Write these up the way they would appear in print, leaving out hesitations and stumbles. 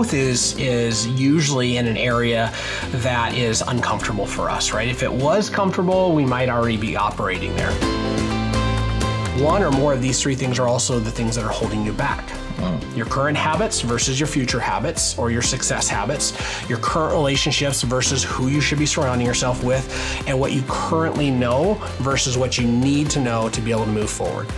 growth is usually in an area that is uncomfortable for us, right? If it was comfortable, we might already be operating there. One or more of these three things are also the things that are holding you back. Your current habits versus your future habits or your success habits, your current relationships versus who you should be surrounding yourself with, and what you currently know versus what you need to know to be able to move forward.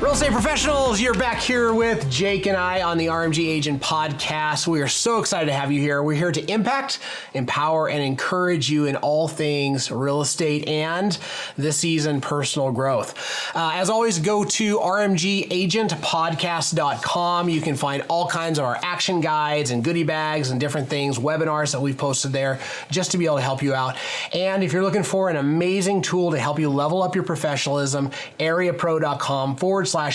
Real estate professionals, you're back here with Jake and I on the RMG Agent Podcast. We are so excited to have you here. We're here to impact, empower, and encourage you in all things real estate and this season personal growth. As always, go to rmgagentpodcast.com. You can find all kinds of our action guides and goodie bags and different things, webinars that we've posted there just to be able to help you out. And if you're looking for an amazing tool to help you level up your professionalism, areapro.com/RMG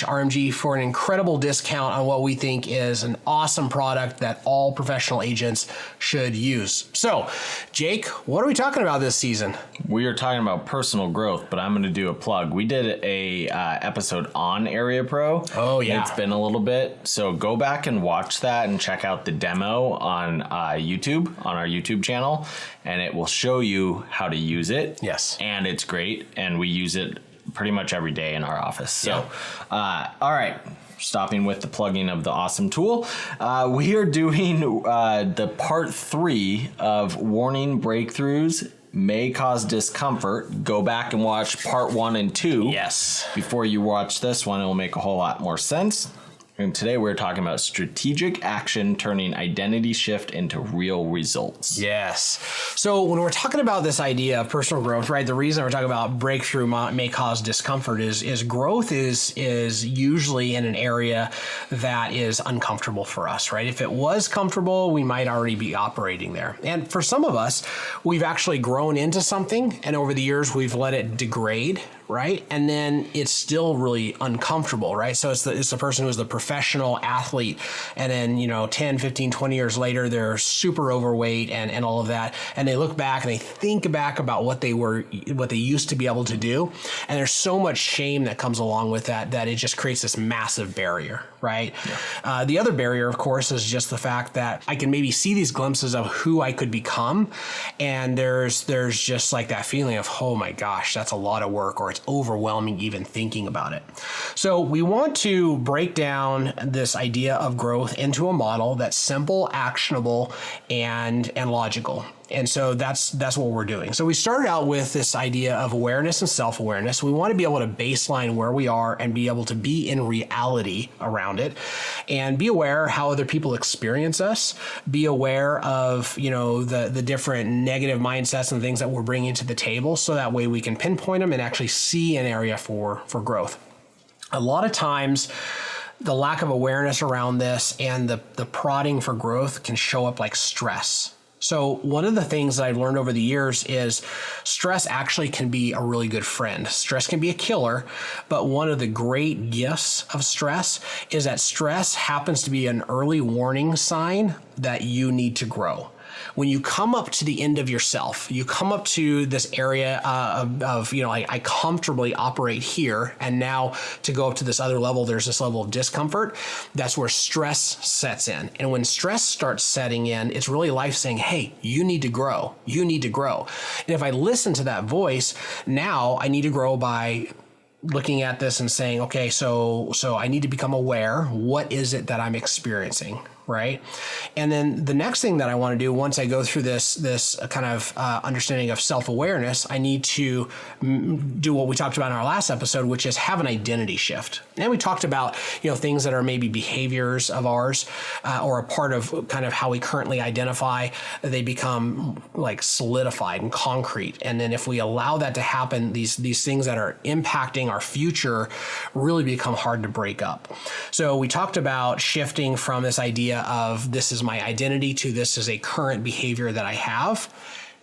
for an incredible discount on what we think is an awesome product that all professional agents should use. So, Jake, what are we talking about this season? We are talking about personal growth, but I'm going to do a plug. We did a episode on Area Pro. Oh, yeah. It's been a little bit, so go back and watch that and check out the demo on YouTube, on our YouTube channel, and it will show you how to use it. Yes. And it's great, and we use it pretty much every day in our office. So, all right, stopping with the plugging of the awesome tool, we are doing the part 3 of warning breakthroughs may cause discomfort. Go back and watch part 1 and 2. Yes. Before you watch this one, it will make a whole lot more sense. And today we're talking about strategic action turning identity shift into real results. Yes. So when we're talking about this idea of personal growth, right, the reason we're talking about breakthrough may cause discomfort is growth is usually in an area that is uncomfortable for us, right? If it was comfortable, we might already be operating there. And for some of us, we've actually grown into something, and over the years, we've let it degrade, right? And then it's still really uncomfortable, right? So it's the person who's the professional athlete, and then, 10, 15, 20 years later, they're super overweight and all of that. And they look back and they think back about what they used to be able to do. And there's so much shame that comes along with that it just creates this massive barrier, right? Yeah. The other barrier, of course, is just the fact that I can maybe see these glimpses of who I could become. And there's just like that feeling of, oh my gosh, that's a lot of work, or it's overwhelming even thinking about it. So we want to break down this idea of growth into a model that's simple, actionable, and logical. And so that's what we're doing. So we started out with this idea of awareness and self-awareness. We want to be able to baseline where we are and be able to be in reality around it, and be aware how other people experience us, be aware of, the different negative mindsets and things that we're bringing to the table, so that way we can pinpoint them and actually see an area for growth. A lot of times, the lack of awareness around this and the prodding for growth can show up like stress. So one of the things that I've learned over the years is stress actually can be a really good friend. Stress can be a killer, but one of the great gifts of stress is that stress happens to be an early warning sign that you need to grow. When you come up to the end of yourself, you come up to this area of I comfortably operate here, and now to go up to this other level, there's this level of discomfort. That's where stress sets in. And when stress starts setting in, it's really life saying, hey, you need to grow. You need to grow. And if I listen to that voice, now I need to grow by looking at this and saying, okay, so I need to become aware. What is it that I'm experiencing? Right? And then the next thing that I want to do once I go through this kind of understanding of self-awareness, I need to do what we talked about in our last episode, which is have an identity shift. And we talked about, things that are maybe behaviors of ours or a part of kind of how we currently identify. They become like solidified and concrete. And then if we allow that to happen, these things that are impacting our future really become hard to break up. So we talked about shifting from this idea of this is my identity to this is a current behavior that I have,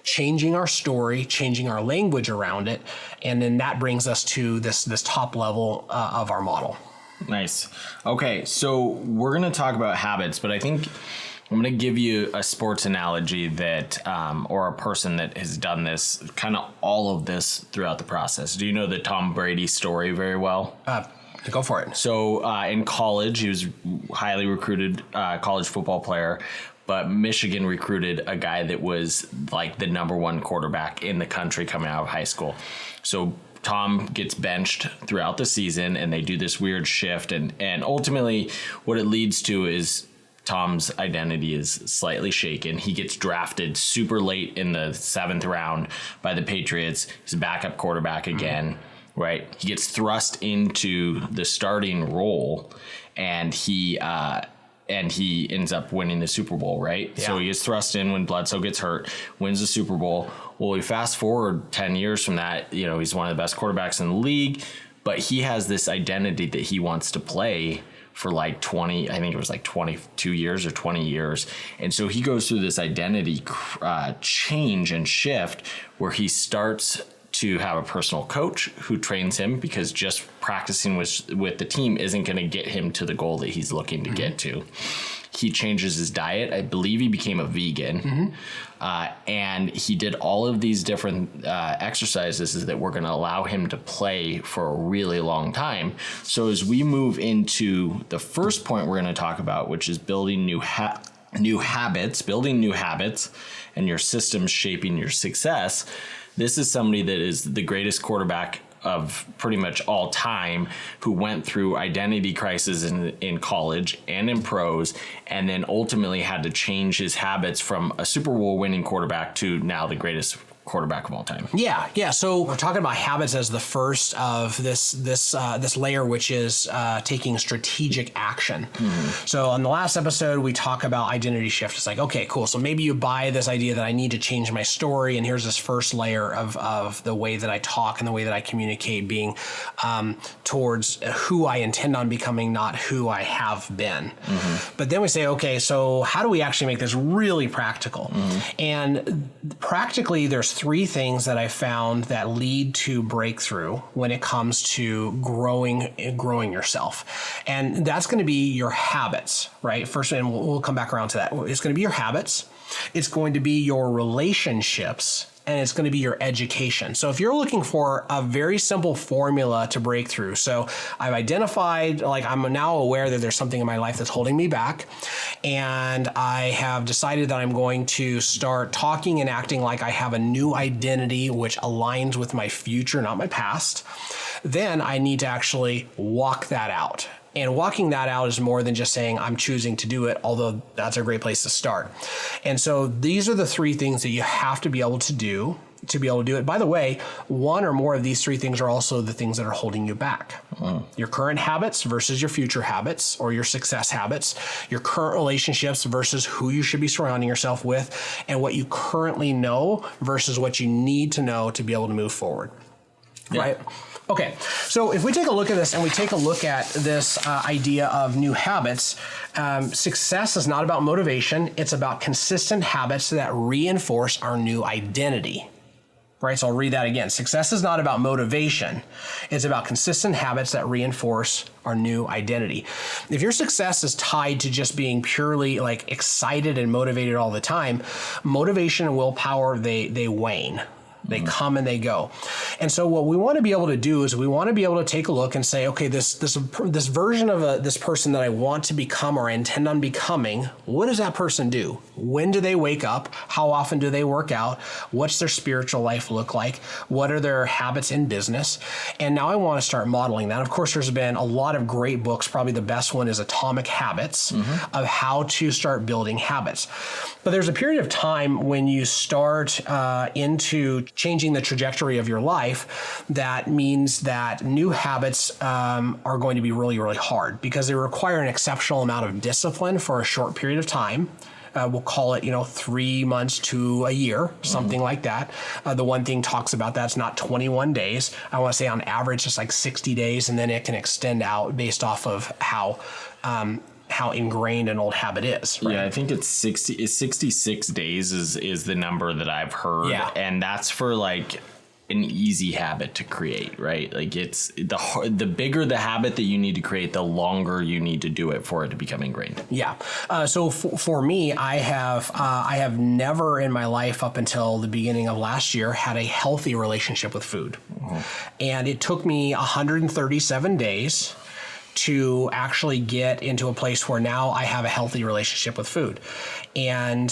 changing our story, changing our language around it, and then that brings us to this top level of our model. Nice. Okay, so we're going to talk about habits, but I think I'm going to give you a sports analogy that, or a person that has done this, kind of all of this throughout the process. Do you know the Tom Brady story very well? Go for it. So in college, he was highly recruited college football player, but Michigan recruited a guy that was like the number one quarterback in the country coming out of high school. So Tom gets benched throughout the season, and they do this weird shift, and ultimately what it leads to is Tom's identity is slightly shaken. He gets drafted super late in the 7th round by the Patriots. He's a backup quarterback again, right? He gets thrust into the starting role, and he ends up winning the Super Bowl, right? Yeah. So he gets thrust in when Bledsoe gets hurt, wins the Super Bowl. Well, we fast forward 10 years from that, he's one of the best quarterbacks in the league, but he has this identity that he wants to play for like 22 years or 20 years. And so he goes through this identity change and shift where he starts to have a personal coach who trains him, because just practicing with the team isn't going to get him to the goal that he's looking to get to. He changes his diet. I believe he became a vegan. And he did all of these different exercises that were going to allow him to play for a really long time. So as we move into the first point we're going to talk about, which is building new habits, and your systems shaping your success, this is somebody that is the greatest quarterback of pretty much all time, who went through identity crisis in college and in pros, and then ultimately had to change his habits from a Super Bowl winning quarterback to now the greatest quarterback of all time. Yeah. So we're talking about habits as the first of this layer, which is taking strategic action. So on the last episode, we talk about identity shift. It's like, okay, cool. So maybe you buy this idea that I need to change my story, and here's this first layer of the way that I talk and the way that I communicate being towards who I intend on becoming, not who I have been. But then we say, okay, so how do we actually make this really practical? And practically, there's 3 things that I found that lead to breakthrough when it comes to growing yourself. And that's going to be your habits, right? First, and we'll come back around to that. It's going to be your habits. It's going to be your relationships, and it's going to be your education. So if you're looking for a very simple formula to break through, so I've identified, like I'm now aware that there's something in my life that's holding me back, and I have decided that I'm going to start talking and acting like I have a new identity which aligns with my future, not my past. Then I need to actually walk that out. And walking that out is more than just saying I'm choosing to do it, although that's a great place to start. And so these are the 3 things that you have to be able to do it. By the way, 1 or more of these 3 things are also the things that are holding you back. Your current habits versus your future habits or your success habits, your current relationships versus who you should be surrounding yourself with, and what you currently know versus what you need to know to be able to move forward. Yeah. Right? Okay, so if we take a look at this and we take a look at this idea of new habits, success is not about motivation. It's about consistent habits that reinforce our new identity. Right, so I'll read that again. Success is not about motivation. It's about consistent habits that reinforce our new identity. If your success is tied to just being purely like excited and motivated all the time, motivation and willpower, they wane. They come and they go. And so what we want to be able to do is we want to be able to take a look and say, okay, this version of this person that I want to become or I intend on becoming, what does that person do? When do they wake up? How often do they work out? What's their spiritual life look like? What are their habits in business? And now I want to start modeling that. Of course, there's been a lot of great books. Probably the best one is Atomic Habits of how to start building habits. But there's a period of time when you start into changing the trajectory of your life, that means that new habits are going to be really, really hard because they require an exceptional amount of discipline for a short period of time. We'll call it, 3 months to a year, something like that. The one thing talks about that's not 21 days. I want to say on average, it's like 60 days, and then it can extend out based off of how ingrained an old habit is. Right? Yeah, I think it's 66 days is the number that I've heard. Yeah. And that's for like an easy habit to create, right? Like it's the bigger the habit that you need to create, the longer you need to do it for it to become ingrained. Yeah. So for me, I have never in my life up until the beginning of last year had a healthy relationship with food. And it took me 137 days to actually get into a place where now I have a healthy relationship with food. And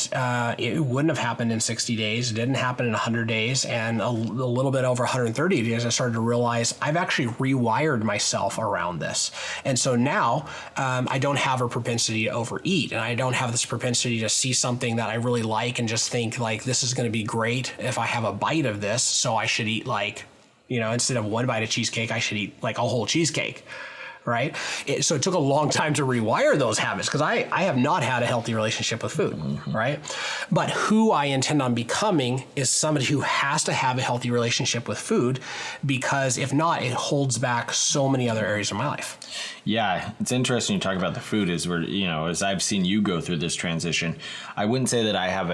it wouldn't have happened in 60 days. It didn't happen in 100 days. And a little bit over 130 days, I started to realize I've actually rewired myself around this. And so now I don't have a propensity to overeat. And I don't have this propensity to see something that I really like and just think like, this is going to be great if I have a bite of this. So I should eat like, instead of one bite of cheesecake, I should eat like a whole cheesecake. Right? So it took a long time to rewire those habits because I have not had a healthy relationship with food, right? But who I intend on becoming is somebody who has to have a healthy relationship with food, because if not, it holds back so many other areas of my life. Yeah, it's interesting you talk about the food as as I've seen you go through this transition. I wouldn't say that I have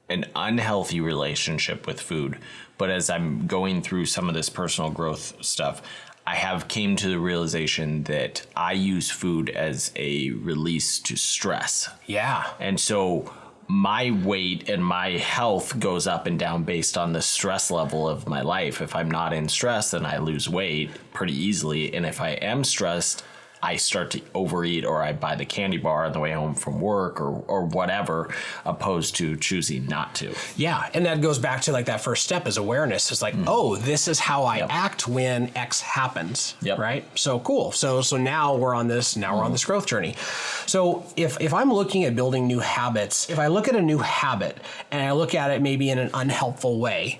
an unhealthy relationship with food, but as I'm going through some of this personal growth stuff, I have came to the realization that I use food as a release to stress. Yeah. And so my weight and my health goes up and down based on the stress level of my life. If I'm not in stress, then I lose weight pretty easily. And if I am stressed, I start to overeat, or I buy the candy bar on the way home from work or whatever, opposed to choosing not to. Yeah. And that goes back to like that first step is awareness. It's like, oh, this is how I act when X happens. Yep. Right. So cool. So now we're on this growth journey. So if I'm looking at building new habits, if I look at a new habit and I look at it maybe in an unhelpful way,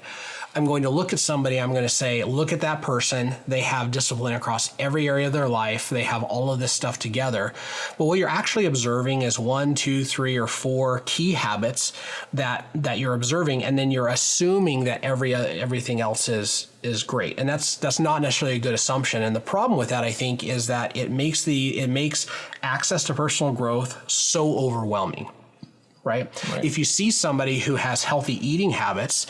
I'm going to look at somebody, I'm going to say, look at that person. They have discipline across every area of their life. They have all of this stuff together. But what you're actually observing is 1, 2, 3, or 4 key habits that you're observing, and then you're assuming that everything else is great. And that's not necessarily a good assumption. And the problem with that, I think, is that it makes access to personal growth so overwhelming. Right? If you see somebody who has healthy eating habits,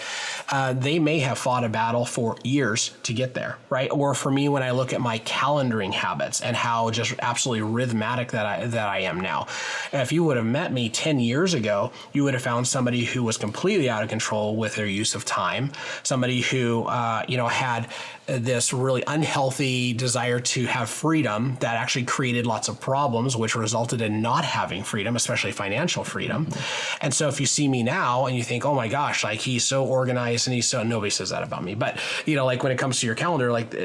they may have fought a battle for years to get there, right? Or for me, when I look at my calendaring habits and how just absolutely rhythmic that I am now. And if you would have met me 10 years ago, you would have found somebody who was completely out of control with their use of time, somebody who had this really unhealthy desire to have freedom that actually created lots of problems, which resulted in not having freedom, especially financial freedom. And so if you see me now and you think, oh my gosh, like he's so organized and nobody says that about me, but like when it comes to your calendar, like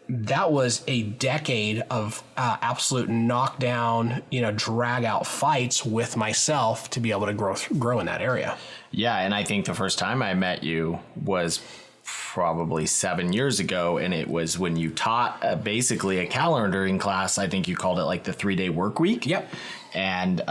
that was a decade of absolute knockdown, drag out fights with myself to be able to grow in that area. Yeah. And I think the first time I met you was probably 7 years ago, and it was when you taught basically a calendaring class. I think you called it like the 3-day work week. Yep. And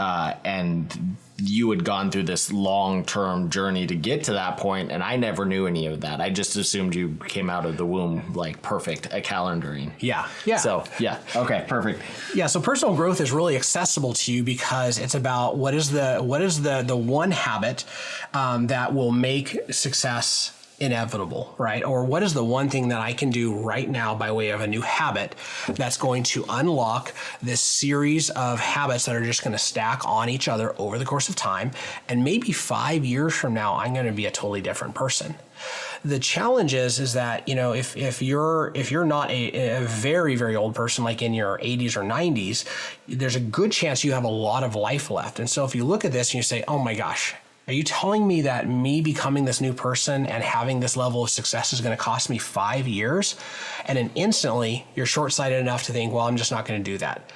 you had gone through this long-term journey to get to that point, and I never knew any of that. I just assumed you came out of the womb like perfect at calendaring. Yeah. So yeah, okay, perfect. Yeah. So personal growth is really accessible to you because it's about what is the one habit that will make success inevitable, right? Or what is the one thing that I can do right now by way of a new habit that's going to unlock this series of habits that are just going to stack on each other over the course of time. And maybe 5 years from now, I'm going to be a totally different person. The challenge is that, if you're not a very, very old person, like in your 80s or 90s, there's a good chance you have a lot of life left. And so if you look at this and you say, oh my gosh, are you telling me that me becoming this new person and having this level of success is going to cost me 5 years? And then instantly you're short-sighted enough to think, well, I'm just not going to do that.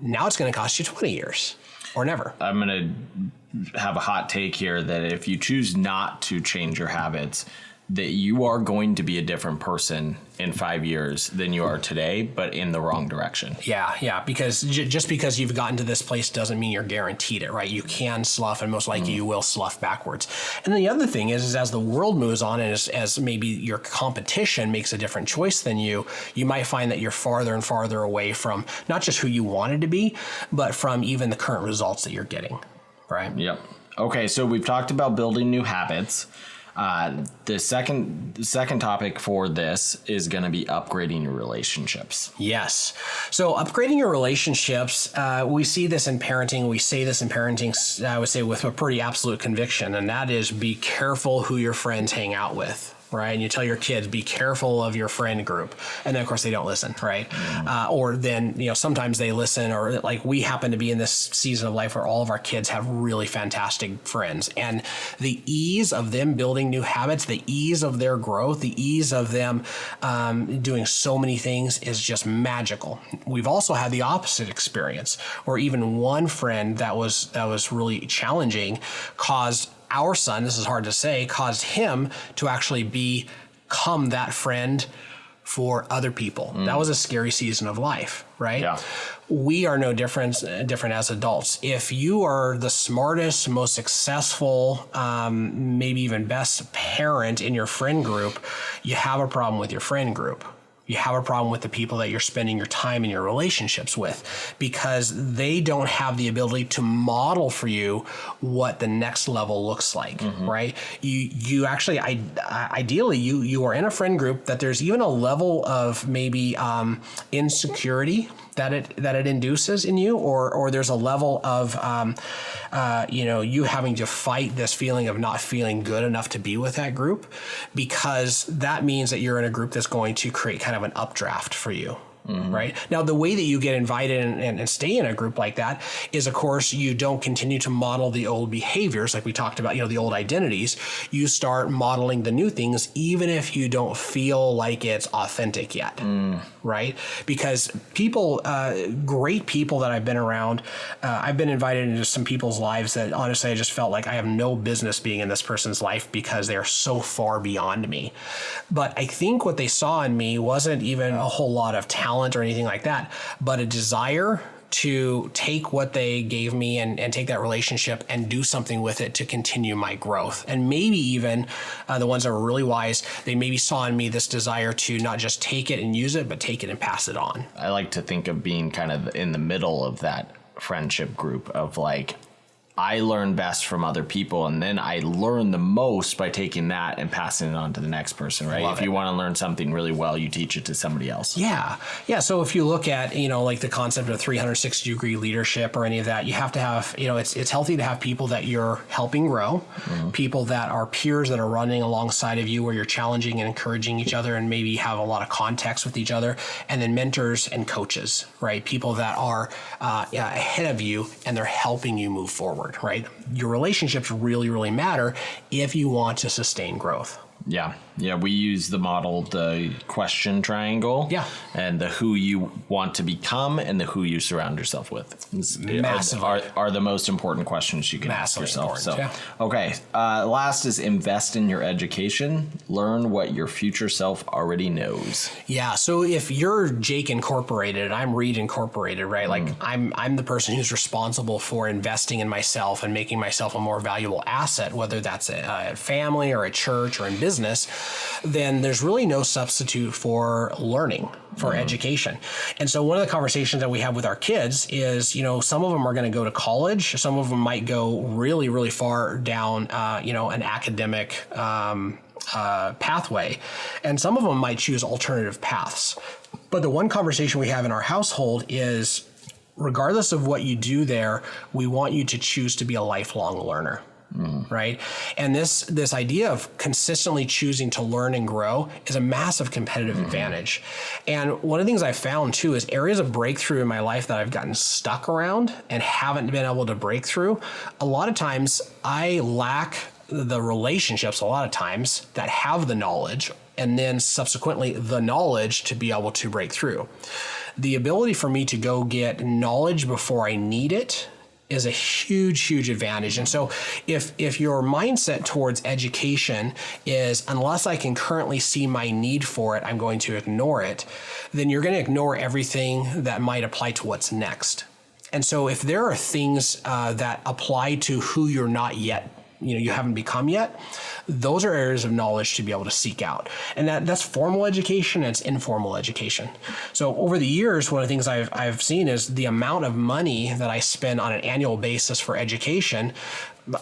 Now it's going to cost you 20 years or never. I'm going to have a hot take here that if you choose not to change your habits, that you are going to be a different person in 5 years than you are today, but in the wrong direction. Yeah, because just because you've gotten to this place doesn't mean you're guaranteed it, right? You can slough, and most likely you will slough backwards. And then the other thing is as the world moves on, and as maybe your competition makes a different choice than you might find that you're farther and farther away from not just who you wanted to be, but from even the current results that you're getting, right? Yep. Okay, so we've talked about building new habits. The second topic for this is going to be upgrading your relationships. Yes. So upgrading your relationships, we see this in parenting. We say this in parenting, I would say with a pretty absolute conviction, and that is be careful who your friends hang out with. right? And you tell your kids, be careful of your friend group. And then of course they don't listen, right? Or then, sometimes they listen, or like we happen to be in this season of life where all of our kids have really fantastic friends. And the ease of them building new habits, the ease of their growth, the ease of them doing so many things is just magical. We've also had the opposite experience where even one friend that was really challenging caused our son, this is hard to say, caused him to actually become that friend for other people. That was a scary season of life, right? Yeah. We are no different as adults. If you are the smartest, most successful, maybe even best parent in your friend group, you have a problem with your friend group. You have a problem with the people that you're spending your time and your relationships with, because they don't have the ability to model for you what the next level looks like, right? You actually, ideally, you are in a friend group that there's even a level of maybe insecurity that it induces in you, or there's a level of you having to fight this feeling of not feeling good enough to be with that group, because that means that you're in a group that's going to create kind of an updraft for you. Right? Now, the way that you get invited and stay in a group like that is, of course, you don't continue to model the old behaviors like we talked about, the old identities. You start modeling the new things, even if you don't feel like it's authentic yet, right? Because people, great people that I've been around, I've been invited into some people's lives that honestly I just felt like I have no business being in this person's life because they are so far beyond me. But I think what they saw in me wasn't even a whole lot of talent or anything like that, but a desire to take what they gave me and take that relationship and do something with it to continue my growth. And maybe even the ones that were really wise, they maybe saw in me this desire to not just take it and use it, but take it and pass it on. I like to think of being kind of in the middle of that friendship group of like, I learn best from other people, and then I learn the most by taking that and passing it on to the next person, right? If you want to learn something really well, you teach it to somebody else. Yeah. So if you look at, like the concept of 360-degree leadership or any of that, you have to have, it's healthy to have people that you're helping grow, people that are peers that are running alongside of you where you're challenging and encouraging each other and maybe have a lot of context with each other, and then mentors and coaches, right? People that are ahead of you and they're helping you move forward. Right? Your relationships really, really matter if you want to sustain growth. Yeah. We use the model, the question triangle. Yeah. And the who you want to become and the who you surround yourself with. Are the most important questions you can ask yourself. Okay. Last is invest in your education. Learn what your future self already knows. Yeah. So if you're Jake Incorporated and I'm Reed Incorporated, right? Like I'm the person who's responsible for investing in myself and making myself a more valuable asset, whether that's a family or a church or in business, then there's really no substitute for learning, for education. And so one of the conversations that we have with our kids is, some of them are going to go to college. Some of them might go really, really far down, an academic pathway. And some of them might choose alternative paths. But the one conversation we have in our household is, regardless of what you do there, we want you to choose to be a lifelong learner. Right. And this idea of consistently choosing to learn and grow is a massive competitive advantage. And one of the things I found too is areas of breakthrough in my life that I've gotten stuck around and haven't been able to break through. A lot of times I lack the relationships, a lot of times, that have the knowledge and then subsequently the knowledge to be able to break through. The ability for me to go get knowledge before I need it is a huge, huge advantage. And so if your mindset towards education is, unless I can currently see my need for it, I'm going to ignore it, then you're going to ignore everything that might apply to what's next. And so if there are things that apply to who you're not yet, you haven't become yet, those are areas of knowledge to be able to seek out. And that's formal education and it's informal education. So over the years, one of the things I've seen is the amount of money that I spend on an annual basis for education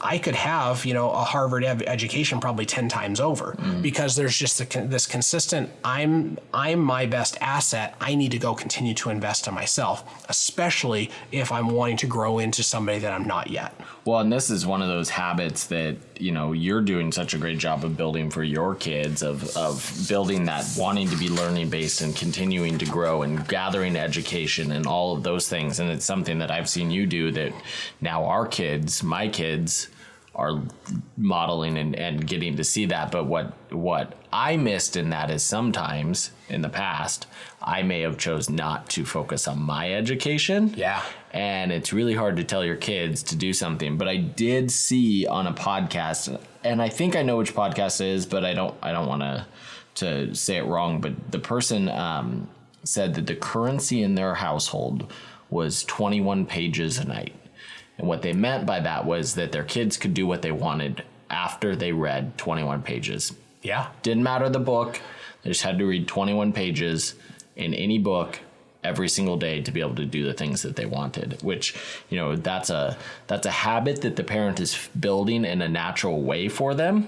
I could have, a Harvard education probably 10 times over because there's just this consistent, I'm my best asset. I need to go continue to invest in myself, especially if I'm wanting to grow into somebody that I'm not yet. Well, and this is one of those habits that, you're doing such a great job of building for your kids, of building that wanting to be learning based and continuing to grow and gathering education and all of those things. And it's something that I've seen you do that now my kids are modeling and getting to see that. But what I missed in that is sometimes in the past, I may have chose not to focus on my education. Yeah. And it's really hard to tell your kids to do something. But I did see on a podcast, and I think I know which podcast it is, but I don't want to say it wrong. But the person said that the currency in their household was 21 pages a night. And what they meant by that was that their kids could do what they wanted after they read 21 pages. Yeah. Didn't matter the book. They just had to read 21 pages in any book every single day to be able to do the things that they wanted, which, that's a habit that the parent is building in a natural way for them.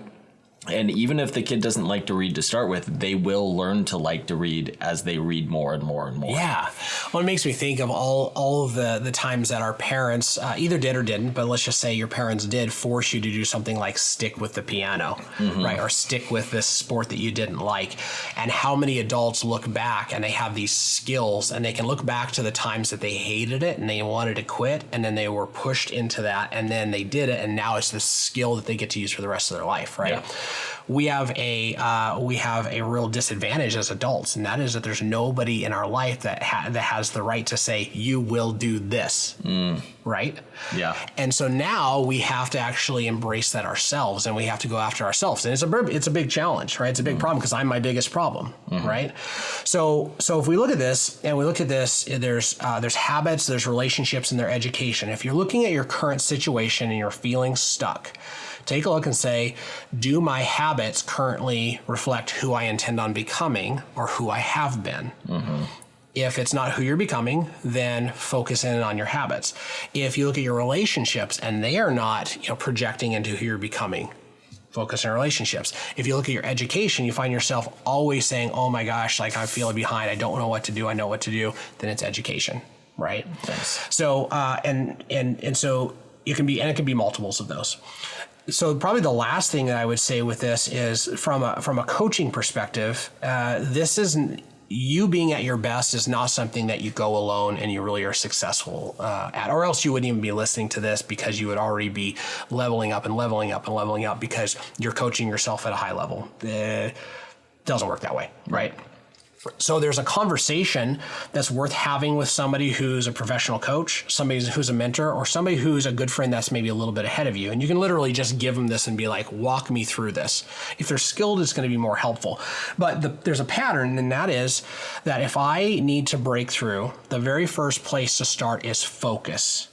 And even if the kid doesn't like to read to start with, they will learn to like to read as they read more and more and more. Yeah. Well, it makes me think of all of the times that our parents either did or didn't, but let's just say your parents did force you to do something like stick with the piano, right? Or stick with this sport that you didn't like. And how many adults look back and they have these skills and they can look back to the times that they hated it and they wanted to quit and then they were pushed into that and then they did it and now it's this skill that they get to use for the rest of their life, right? Yeah. We have a real disadvantage as adults, and that is that there's nobody in our life that has the right to say you will do this, right? Yeah. And so now we have to actually embrace that ourselves, and we have to go after ourselves, and it's a big challenge, right? It's a big problem because I'm my biggest problem, right? So if we look at this and we look at this, there's habits, there's relationships, and there's education. If you're looking at your current situation and you're feeling stuck, take a look and say, do my habits currently reflect who I intend on becoming or who I have been? If it's not who you're becoming, then focus in on your habits. If you look at your relationships and they are not, projecting into who you're becoming, focus on relationships. If you look at your education, you find yourself always saying, oh my gosh, like I'm feeling behind. I don't know what to do. I know what to do. Then it's education, right? Thanks. So, and so it can be multiples of those. So probably the last thing that I would say with this is from a coaching perspective, this isn't, you being at your best is not something that you go alone and you really are successful at, or else you wouldn't even be listening to this because you would already be leveling up and leveling up and leveling up because you're coaching yourself at a high level. It doesn't work that way, right? So there's a conversation that's worth having with somebody who's a professional coach, somebody who's a mentor, or somebody who's a good friend that's maybe a little bit ahead of you. And you can literally just give them this and be like, walk me through this. If they're skilled, it's going to be more helpful. But there's a pattern, and that is that if I need to break through, the very first place to start is focus.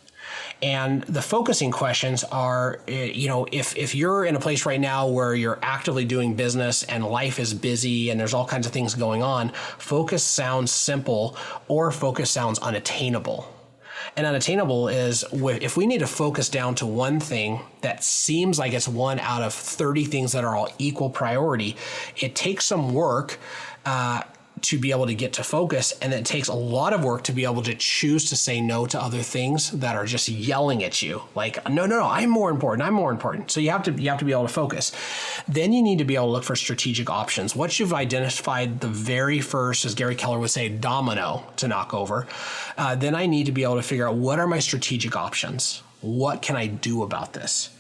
And the focusing questions are, if you're in a place right now where you're actively doing business and life is busy and there's all kinds of things going on, focus sounds simple or focus sounds unattainable. And unattainable is if we need to focus down to one thing that seems like it's one out of 30 things that are all equal priority, it takes some work to be able to get to focus, and it takes a lot of work to be able to choose to say no to other things that are just yelling at you like, no, I'm more important. So you have to be able to focus. Then you need to be able to look for strategic options. Once you've identified the very first, as Gary Keller would say, domino to knock over, then I need to be able to figure out what are my strategic options? What can I do about this?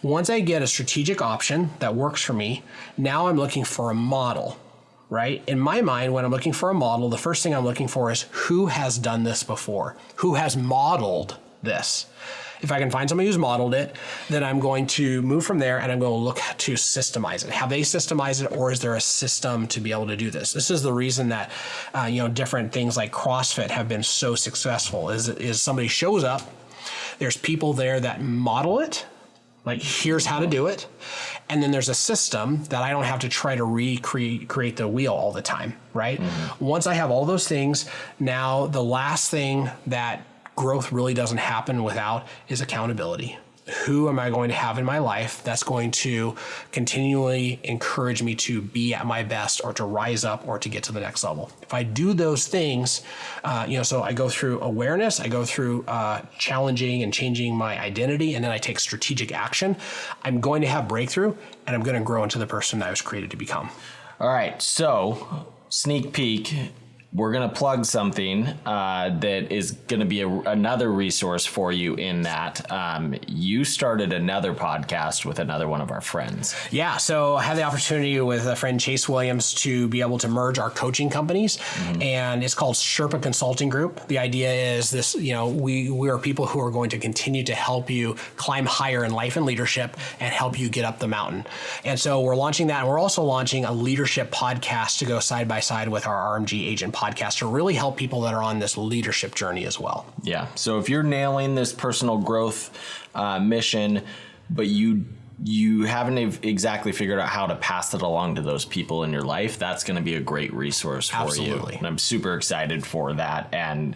Once I get a strategic option that works for me, now I'm looking for a model. Right? In my mind, when I'm looking for a model, the first thing I'm looking for is who has done this before? Who has modeled this? If I can find somebody who's modeled it, then I'm going to move from there and I'm going to look to systemize it. Have they systemized it, or is there a system to be able to do this? This is the reason that different things like CrossFit have been so successful. Is somebody shows up, there's people there that model it, like here's how to do it. And then there's a system that I don't have to try to recreate the wheel all the time, right? Once I have all those things, now the last thing that growth really doesn't happen without is accountability. who am I going to have in my life that's going to continually encourage me to be at my best or to rise up or to get to the next level. If I do those things, so I go through awareness, I go through challenging and changing my identity, and then I take strategic action, I'm going to have breakthrough and I'm going to grow into the person I was created to become. All right, so sneak peek. We're going to plug something that is going to be another resource for you in that you started another podcast with another one of our friends. Yeah, so I had the opportunity with a friend, Chase Williams, to be able to merge our coaching companies, and it's called Sherpa Consulting Group. The idea is this, we are people who are going to continue to help you climb higher in life and leadership and help you get up the mountain. And so we're launching that, and we're also launching a leadership podcast to go side by side with our RMG Agent podcast to really help people that are on this leadership journey as well. Yeah. So if you're nailing this personal growth mission, but you haven't exactly figured out how to pass it along to those people in your life, that's going to be a great resource for Absolutely. you. And I'm super excited for that. And,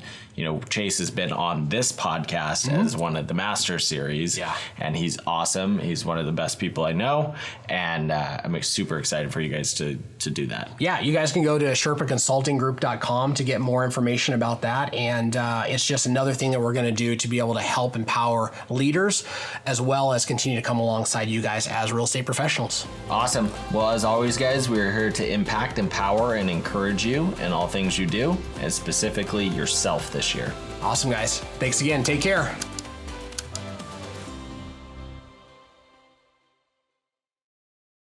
Chase has been on this podcast as one of the Master Series. Yeah. And he's awesome. He's one of the best people I know. And I'm super excited for you guys to do that. Yeah, you guys can go to sherpaconsultinggroup.com to get more information about that. And it's just another thing that we're going to do to be able to help empower leaders as well as continue to come alongside you guys as real estate professionals. Awesome. Well, as always, guys, we're here to impact, empower, and encourage you in all things you do, and specifically yourself this year. Awesome, guys. Thanks again. Take care.